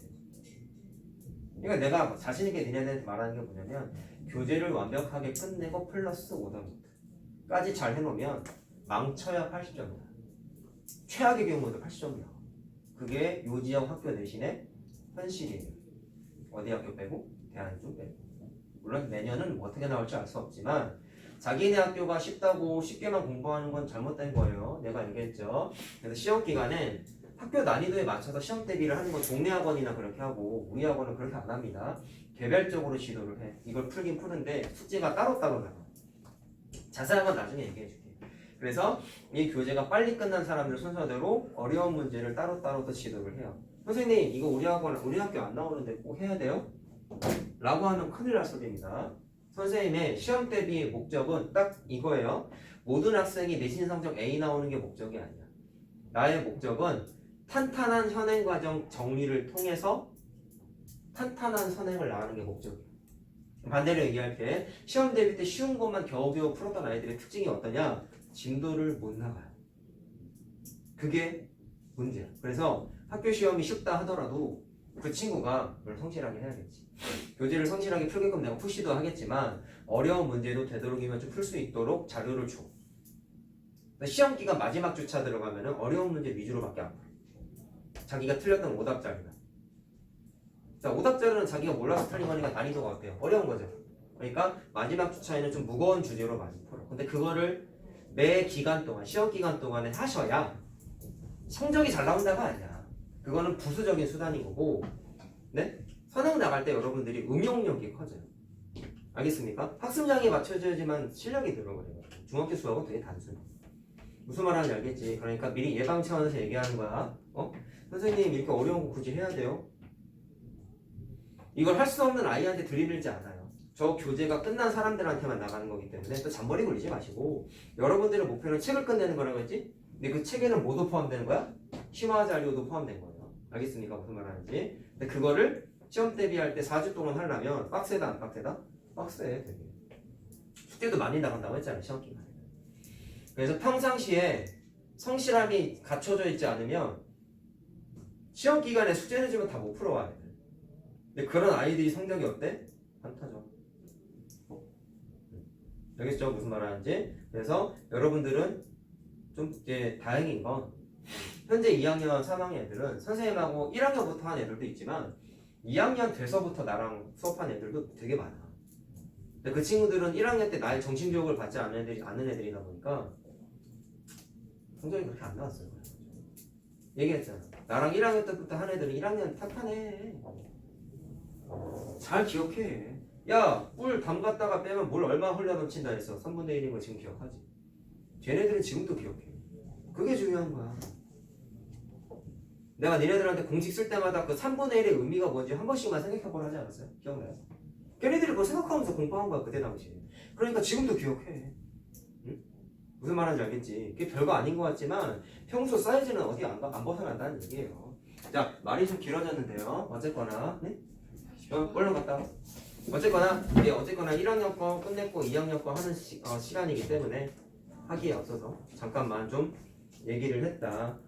그러니까 내가 자신있게 니네한테 말하는 게 뭐냐면, 교재를 완벽하게 끝내고 플러스 오답노트까지 잘 해놓으면 망쳐야 80점이야. 최악의 경우도 80점이야. 그게 요 지역 학교 내신의 현실이에요. 어디 학교 빼고? 대안중 빼고. 물론 내년은 어떻게 나올지 알 수 없지만 자기네 학교가 쉽다고 쉽게만 공부하는 건 잘못된 거예요. 내가 얘기했죠. 그래서 시험 기간에 학교 난이도에 맞춰서 시험 대비를 하는 건 동네 학원이나 그렇게 하고, 우리 학원은 그렇게 안 합니다. 개별적으로 지도를 해. 이걸 풀긴 푸는데 숙제가 따로따로 나와. 자세한 건 나중에 얘기해 줄게. 그래서 이 교재가 빨리 끝난 사람들 순서대로 어려운 문제를 따로따로 또 지도를 해요. 선생님 이거 우리 학교 안 나오는데 꼭 해야 돼요? 라고 하면 큰일 날 소리입니다. 선생님의 시험 대비의 목적은 딱 이거예요. 모든 학생이 내신 성적 A 나오는 게 목적이 아니야. 나의 목적은 탄탄한 현행 과정 정리를 통해서 탄탄한 선행을 나가는 게 목적이야. 반대로 얘기할게. 시험 대비 때 쉬운 것만 겨우겨우 풀었던 아이들의 특징이 어떠냐? 진도를 못 나가요. 그게 문제야. 그래서 학교 시험이 쉽다 하더라도 그 친구가 뭘 성실하게 해야겠지. 교재를 성실하게 풀게끔 내가 푸시도 하겠지만 어려운 문제도 되도록이면 좀 풀 수 있도록 자료를 줘. 시험 기간 마지막 주차 들어가면은 어려운 문제 위주로밖에 안 풀어. 자기가 틀렸던 오답자료나. 자, 오답자료는 자기가 몰라서 틀린 거니까 난이도가 어때요? 어려운 거죠. 그러니까 마지막 주차에는 좀 무거운 주제로 많이 풀어. 근데 그거를 매 기간 동안, 시험 기간 동안에 하셔야 성적이 잘 나온다가 아니야. 그거는 부수적인 수단인 거고, 네? 선행 나갈 때 여러분들이 응용력이 커져요. 알겠습니까? 학습량이 맞춰져야지만 실력이 늘어버려요. 중학교 수학은 되게 단순해. 무슨 말 하는지 알겠지? 그러니까 미리 예방 차원에서 얘기하는 거야. 선생님 이렇게 어려운 거 굳이 해야 돼요? 이걸 할 수 없는 아이한테 들이밀지 않아요. 저 교재가 끝난 사람들한테만 나가는 거기 때문에 또 잔머리 굴리지 마시고, 여러분들의 목표는 책을 끝내는 거라고 했지? 근데 그 책에는 뭐도 포함되는 거야? 심화 자료도 포함된 거예요. 알겠습니까? 무슨 말 하는지. 근데 그거를 시험 대비할 때 4주 동안 하려면 빡세다 안 빡세다? 빡세 되게. 숙제도 많이 나간다고 했잖아요. 시험 기간에. 그래서 평상시에 성실함이 갖춰져 있지 않으면 시험 기간에 숙제를 주면 다 못 풀어와 애들. 근데 그런 아이들이 성적이 어때? 한타죠. 알겠죠? 무슨 말 하는지. 그래서 여러분들은 좀 이제 다행인 건 현재 2학년, 3학년 애들은 선생님하고 1학년부터 한 애들도 있지만 2학년 돼서부터 나랑 수업한 애들도 되게 많아. 근데 그 친구들은 1학년 때 나의 정신교육을 받지 않는 애들이다 보니까 성적이 그렇게 안 나왔어요. 얘기했잖아. 나랑 1학년 때부터 한 애들은 1학년 탓하네. 잘 기억해. 야, 꿀 담갔다가 빼면 물 얼마 흘려 넘친다 했어. 3분의 1인 거 지금 기억하지? 쟤네들은 지금도 기억해. 그게 중요한 거야. 내가 니네들한테 공식 쓸 때마다 그 3분의 1의 의미가 뭔지 한 번씩만 생각해보라 하지 않았어요? 기억나요? 걔네들이 그거 생각하면서 공부한 거야 그때 당시에. 그러니까 지금도 기억해. 응? 무슨 말하는지 알겠지? 그게 별거 아닌 것 같지만 평소 사이즈는 어디 안 벗어난다는 얘기예요. 자, 말이 좀 길어졌는데요. 어쨌거나 네? 얼른 갔다 와. 어쨌거나 1학년 거 끝냈고 2학년 거 하는 시간이기 때문에 하기에 앞서서 잠깐만 좀 얘기를 했다.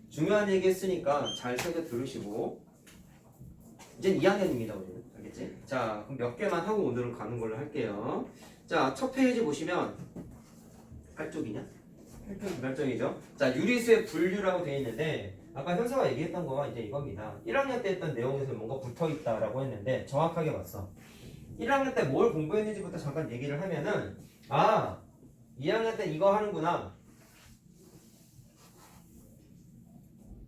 중요한 얘기 했으니까 잘 새겨 들으시고 이젠 2학년입니다 우리는. 알겠지? 자, 그럼 몇 개만 하고 오늘은 가는 걸로 할게요. 자, 첫 페이지 보시면 8쪽이냐? 8쪽이죠. 자, 유리수의 분류라고 되어 있는데 아까 현서가 얘기했던 거가 이제 이겁니다. 1학년 때 했던 내용에서 뭔가 붙어있다라고 했는데 정확하게 봤어. 1학년 때 뭘 공부했는지부터 잠깐 얘기를 하면은 2학년 때 이거 하는구나.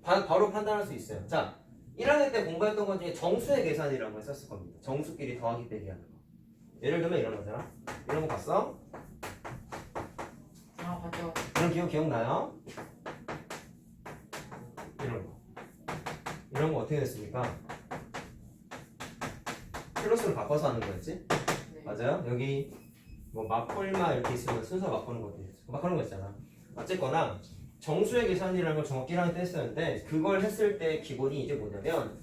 바로 판단할 수 있어요. 자, 1학년 때 공부했던 것 중에 정수의 계산이라는 걸 썼을 겁니다. 정수끼리 더하기 빼기 하는 거. 예를 들면 이런 거잖아. 이런 거 봤어? 아 맞죠. 이런 기억나요? 이런 거 어떻게 됐습니까? 플러스로 바꿔서 하는 거였지? 네. 맞아요? 여기 뭐 맞불마 이렇게 있으면 순서 바꾸는 거 있잖아. 어쨌거나 정수의 계산이라는 걸 정확히 1학년 때 했었는데 그걸 했을 때 기본이 이제 뭐냐면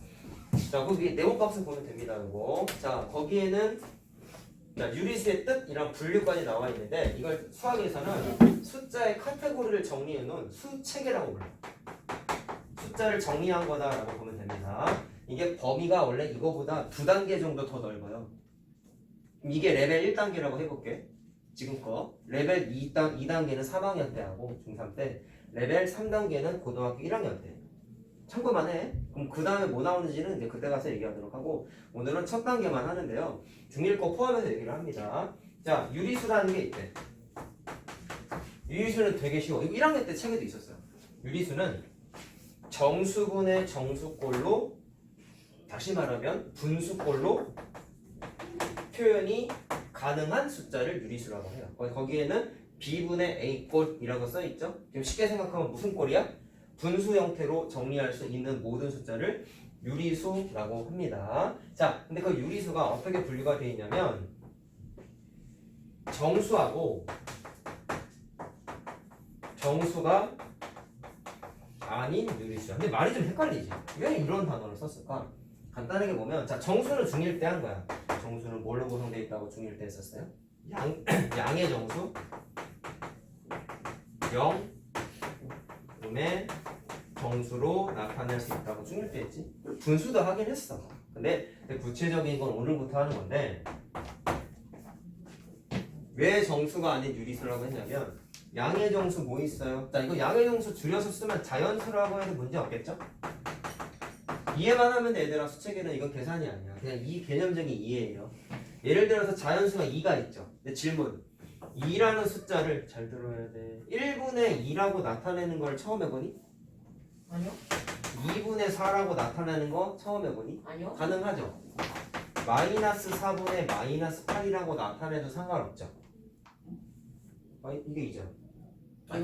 자, 거기 네모박스 보면 됩니다. 이거. 자, 거기에는 자, 유리수의 뜻이랑 분류까지 나와 있는데 이걸 수학에서는 숫자의 카테고리를 정리해 놓은 수체계라고 불러요. 숫자를 정리한 거다라고 보면 됩니다. 이게 범위가 원래 이거보다 2단계 정도 더 넓어요. 이게 레벨 1단계라고 해볼게. 지금 거 레벨 2단계는 3학년 때 하고 중3 때, 레벨 3단계는 고등학교 1학년 때. 참고만 해. 그럼 그 다음에 뭐 나오는지는 이제 그때 가서 얘기하도록 하고 오늘은 첫 단계만 하는데요. 중1 거 포함해서 얘기를 합니다. 자, 유리수라는 게 있대. 유리수는 되게 쉬워. 이거 1학년 때 책에도 있었어요. 유리수는 정수분의 정수꼴로, 다시 말하면 분수꼴로 표현이 가능한 숫자를 유리수라고 해요. 거기에는 B분의 A꼴이라고 써있죠. 지금 쉽게 생각하면 무슨 꼴이야? 분수 형태로 정리할 수 있는 모든 숫자를 유리수라고 합니다. 자, 근데 그 유리수가 어떻게 분류가 되어 있냐면 정수하고 정수가 아닌 유리수야. 근데 말이 좀 헷갈리지? 왜 이런 단어를 썼을까? 간단하게 보면, 자, 정수는 중1 때 한 거야. 정수는 뭘로 구성되어 있다고 중1 때 했었어요? 양의 정수 0 음의 정수로 나타낼 수 있다고 중1 때 했지. 분수도 하긴 했어. 근데 구체적인 건 오늘부터 하는 건데 왜 정수가 아닌 유리수라고 했냐면 양의 정수 뭐 있어요? 자, 이거 양의 정수 줄여서 쓰면 자연수라고 해도 문제 없겠죠? 이해만 하면 돼, 얘들아. 수체계는 이건 계산이 아니야. 그냥 이 개념적인 이해예요. 예를 들어서 자연수가 2가 있죠. 근데 질문, 2라는 숫자를 잘 들어야 돼. 1분의 2라고 나타내는 걸 처음 해보니? 아니요. 2분의 4라고 나타내는 거 처음 해보니? 아니요. 가능하죠? 마이너스 4분의 마이너스 8이라고 나타내도 상관없죠? 이게 2죠.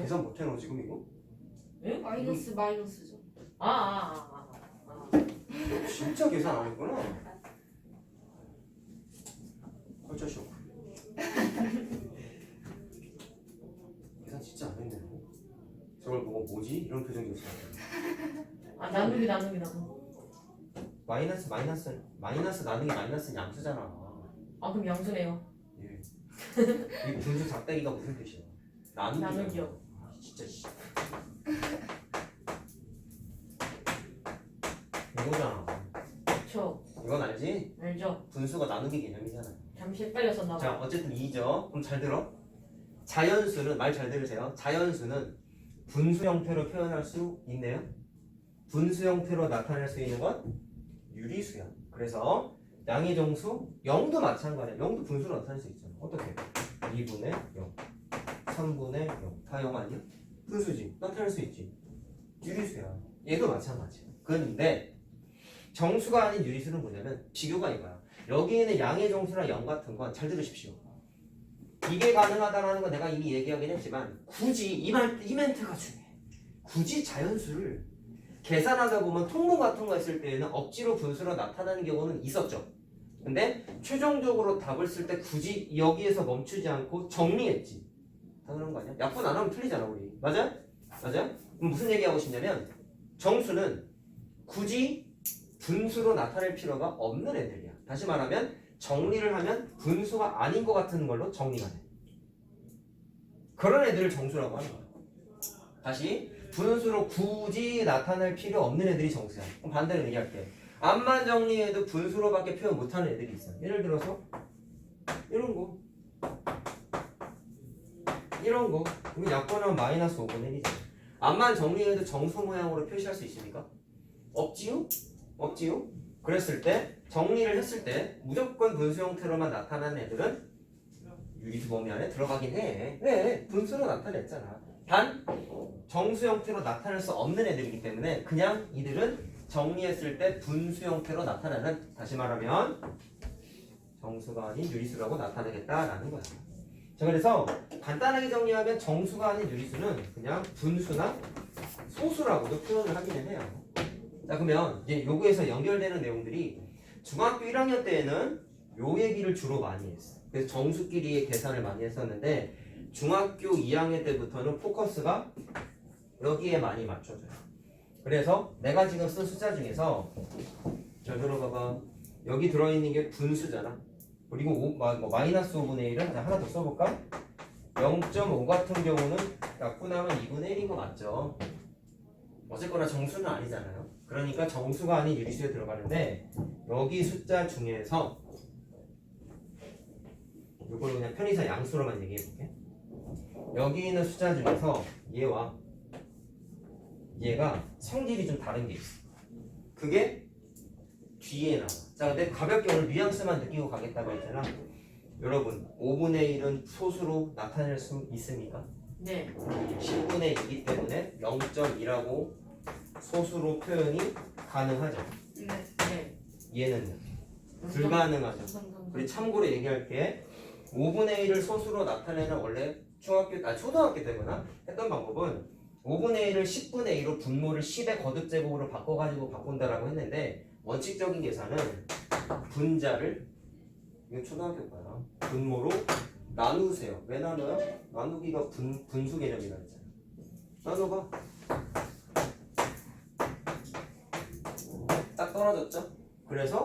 계산 못해놓은 지금 이거? 마이너스죠. 진짜 계산 안 했구나. 컬처 쇼크. 계산 진짜 안 했네. 저걸 보고 뭐지? 이런 표정이 있어요. 나누기. 마이너스 나누기 마이너스는 양수잖아. 그럼 양수네요. 예. 이 분수 작대기가 무슨 뜻이야? 나누기요. 진짜 씨. 이거잖아. 그쵸. 이건 알지? 알죠? 분수가 나누기 개념이잖아. 잠시 헷갈렸었나 자, 봐. 어쨌든 2죠. 그럼 잘 들어. 자연수는 말 잘 들으세요. 자연수는 분수 형태로 표현할 수 있네요. 분수 형태로 나타낼 수 있는 건 유리수야. 그래서 양의 정수 0도 마찬가지야. 0도 분수로 나타낼 수 있잖아. 어떻게? 2분의 0, 3분의 0. 다 0 아니야? 분수지. 나타낼 수 있지. 유리수야. 얘도 마찬가지야. 그런데 정수가 아닌 유리수는 뭐냐면 비교가 이거야. 여기에는 양의 정수랑 0 같은 건 잘 들으십시오. 이게 가능하다는 건 내가 이미 얘기하긴 했지만 굳이 이 멘트가 중요해. 굳이 자연수를 계산하다 보면 통분 같은 거 했을 때에는 억지로 분수로 나타나는 경우는 있었죠. 근데 최종적으로 답을 쓸 때 굳이 여기에서 멈추지 않고 정리했지. 당연한 거 아니야? 약분 안 하면 틀리잖아 우리. 맞아? 맞아? 그럼 무슨 얘기하고 싶냐면 정수는 굳이 분수로 나타낼 필요가 없는 애들이야. 다시 말하면 정리를 하면 분수가 아닌 것 같은 걸로 정리가 돼. 그런 애들을 정수라고 하는 거야. 다시 분수로 굳이 나타낼 필요 없는 애들이 정수야. 그럼 반대로 얘기할게. 암만 정리해도 분수로밖에 표현 못하는 애들이 있어. 예를 들어서 이런 거 이런 거 이거 약분하면 마이너스 5분의 1이잖아. 암만 정리해도 정수 모양으로 표시할 수 있습니까? 없지요? 없지요? 그랬을 때 정리를 했을 때 무조건 분수 형태로만 나타나는 애들은 유리수 범위 안에 들어가긴 해. 왜? 분수로 나타냈잖아. 단 정수 형태로 나타낼 수 없는 애들이기 때문에 그냥 이들은 정리했을 때 분수 형태로 나타나는, 다시 말하면 정수가 아닌 유리수라고 나타내겠다라는 거야. 자, 그래서 간단하게 정리하면 정수가 아닌 유리수는 그냥 분수나 소수라고도 표현을 하기는 해요. 자, 그러면 이제 요거에서 연결되는 내용들이 중학교 1학년 때에는 요 얘기를 주로 많이 했어. 그래서 정수끼리의 계산을 많이 했었는데 중학교 2학년 때부터는 포커스가 여기에 많이 맞춰져요. 그래서 내가 지금 쓴 숫자 중에서 잘 들어봐봐. 여기 들어있는 게 분수잖아. 그리고 마이너스 5분의 1은 하나 더 써볼까? 0.5 같은 경우는 약분하면 2분의 1인 거 맞죠? 어쨌거나 정수는 아니잖아요. 그러니까 정수가 아닌 유리수에 들어가는데 여기 숫자 중에서 이걸 그냥 편의상 양수로만 얘기해볼게. 여기 있는 숫자 중에서 얘가 성질이 좀 다른 게 있어. 그게 뒤에 나와. 자, 근데 가볍게 오늘 뉘앙스만 느끼고 가겠다고 했잖아. 여러분 5분의 1은 소수로 나타낼 수 있습니까? 네. 10분의 2이기 때문에 0.2라고 소수로 표현이 가능하죠. 네. 네. 얘는요? 불가능하죠. 우리 참고로 얘기할게. 5분의 1을 소수로 나타내는 원래 초등학교 때거나 했던 방법은 5분의 1을 10분의 2로 분모를 10의 거듭제곱으로 바꾼다라고 했는데 원칙적인 계산은 분자를, 이거 초등학교 거야, 분모로 나누세요. 왜 나눠요? 나누기가 분수 개념이라 했잖아. 나눠봐. 딱 떨어졌죠? 그래서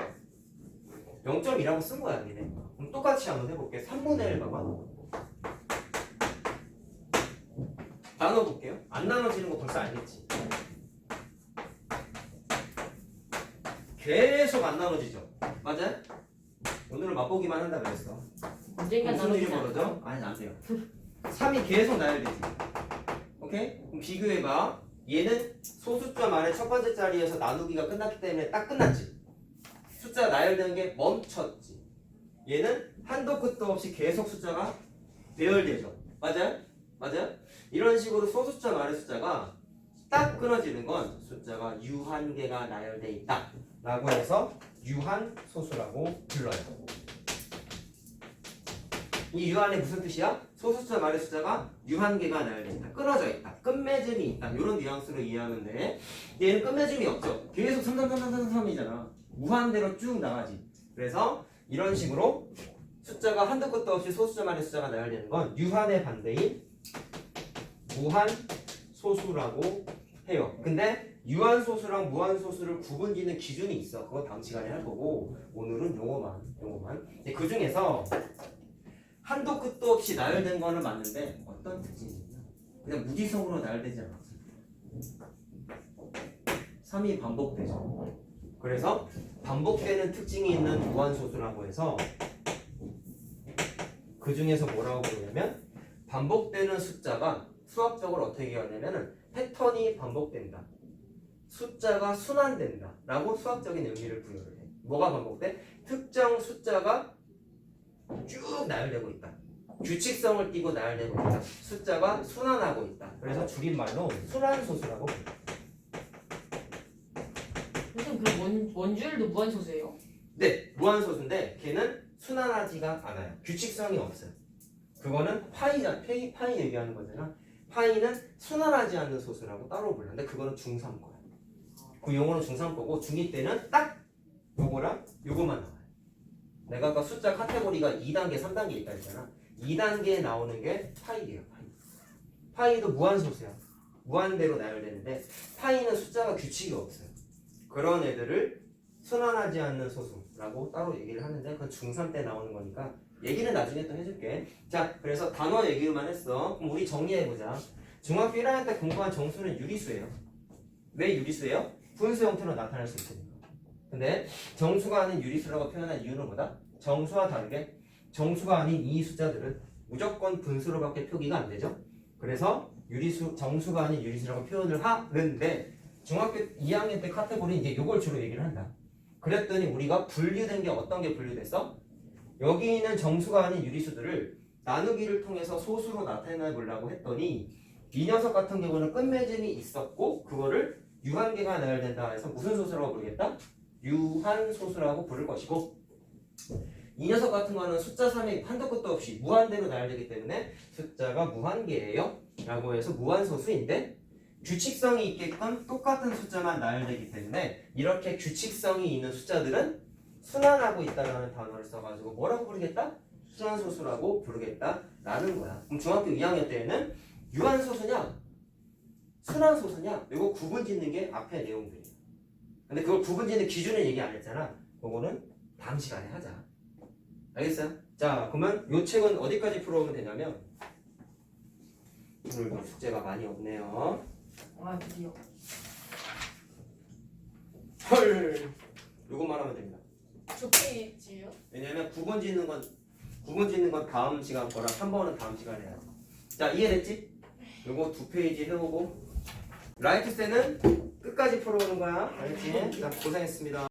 0.2라고 쓴 거야, 니네. 그럼 똑같이 한번 해볼게. 3분의 1 봐봐. 나눠볼게요. 안 나눠지는 거 벌써 알겠지? 계속 안 나눠지죠? 맞아요? 오늘은 맛보기만 한다 그랬어. 언젠가 무슨 일이 나눠지지 않을까? 벌어져? 아니, 안 돼요. 3이 계속 나열되지. 오케이? 그럼 비교해봐. 얘는 소수점 안에 첫 번째 자리에서 나누기가 끝났기 때문에 딱 끝났지. 숫자가 나열되는 게 멈췄지. 얘는 한도 끝도 없이 계속 숫자가 배열되죠. 맞아요? 맞아요? 이런 식으로 소수점 아래 숫자가 딱 끊어지는 건 숫자가 유한계가 나열돼 있다 라고 해서 유한소수라고 불러요. 이 유한이 무슨 뜻이야? 소수점 아래 숫자가 유한계가 나열돼 있다, 끊어져 있다, 끝맺음이 있다, 이런 뉘앙스로 이해하면 돼. 얘는 끝맺음이 없죠. 계속 3이잖아. 무한대로 쭉 나가지. 그래서 이런 식으로 숫자가 한도 끝도 없이 소수점 안에 숫자가 나열되는 건 유한의 반대인 무한소수라고 해요. 근데 유한소수랑 무한소수를 구분짓는 기준이 있어. 그거 다음 시간에 할 거고 오늘은 요거만. 그 중에서 한도 끝도 없이 나열된 거는 맞는데 어떤 특징이 있냐? 그냥 무지성으로 나열되지 않았어. 3이 반복되죠. 그래서 반복되는 특징이 있는 무한소수라고 해서 그 중에서 뭐라고 부르냐면 반복되는 숫자가 수학적으로 어떻게 얘기하냐면은 패턴이 반복된다. 숫자가 순환된다. 라고 수학적인 의미를 부여를 해. 뭐가 반복돼? 특정 숫자가 쭉 나열되고 있다. 규칙성을 띠고 나열되고 있다. 숫자가 순환하고 있다. 그래서 줄임말로 순환소수라고 부른다. 선생님 그럼 원주율도 무한소수예요? 네, 무한소수인데 걔는 순환하지가 않아요. 규칙성이 없어요. 그거는 파이 얘기하는 거잖아. 파이는 순환하지 않는 소수라고 따로 불러. 근데 그거는 중3 거야. 그 용어는 중3 거고 중2 때는 딱 요거랑 요거만 나와요. 내가 아까 숫자 카테고리가 2단계, 3단계 있다 했잖아. 2단계에 나오는 게 파이예요. 파이도 무한소수야. 무한대로 나열되는데 파이는 숫자가 규칙이 없어요. 그런 애들을 순환하지 않는 소수라고 따로 얘기를 하는데 그건 중3 때 나오는 거니까 얘기는 나중에 또 해줄게. 자, 그래서 단어 얘기만 했어. 그럼 우리 정리해보자. 중학교 1학년 때 공부한 정수는 유리수예요. 왜 유리수예요? 분수 형태로 나타날 수 있으니까. 근데 정수가 아닌 유리수라고 표현한 이유는 뭐다? 정수와 다르게 정수가 아닌 이 숫자들은 무조건 분수로밖에 표기가 안 되죠. 그래서 정수가 아닌 유리수라고 표현을 하는데 중학교 2학년 때 카테고리 이제 요걸 주로 얘기를 한다. 그랬더니 우리가 분류된 게 어떤 게 분류됐어? 여기 있는 정수가 아닌 유리수들을 나누기를 통해서 소수로 나타내 보려고 했더니 이 녀석 같은 경우는 끝맺음이 있었고 그거를 유한계가 나열된다 해서 무슨 소수라고 부르겠다? 유한소수라고 부를 것이고 이 녀석 같은 거는 숫자 3이 한도 끝도 없이 무한대로 나열되기 때문에 숫자가 무한계예요 라고 해서 무한소수인데 규칙성이 있게끔 똑같은 숫자만 나열되기 때문에 이렇게 규칙성이 있는 숫자들은 순환하고 있다라는 단어를 써가지고 뭐라고 부르겠다? 순환소수라고 부르겠다라는 거야. 그럼 중학교 2학년 때에는 유한소수냐 순환소수냐 이거 구분 짓는 게 앞에 내용들이야. 근데 그걸 구분 짓는 기준을 얘기 안 했잖아. 그거는 다음 시간에 하자. 알겠어요? 자, 그러면 요 책은 어디까지 풀어오면 되냐면 오늘도 숙제가 많이 없네요. 와 드디어. 헐, 요것만 하면 됩니다. 저 페이지요? 왜냐면 구분 짓는 건 다음 시간 거라 3번은 다음 시간에 해요. 자, 이해됐지? 요거 2페이지 해오고 라이트 쌤은 끝까지 풀어오는 거야. 알겠지? 자, 고생했습니다.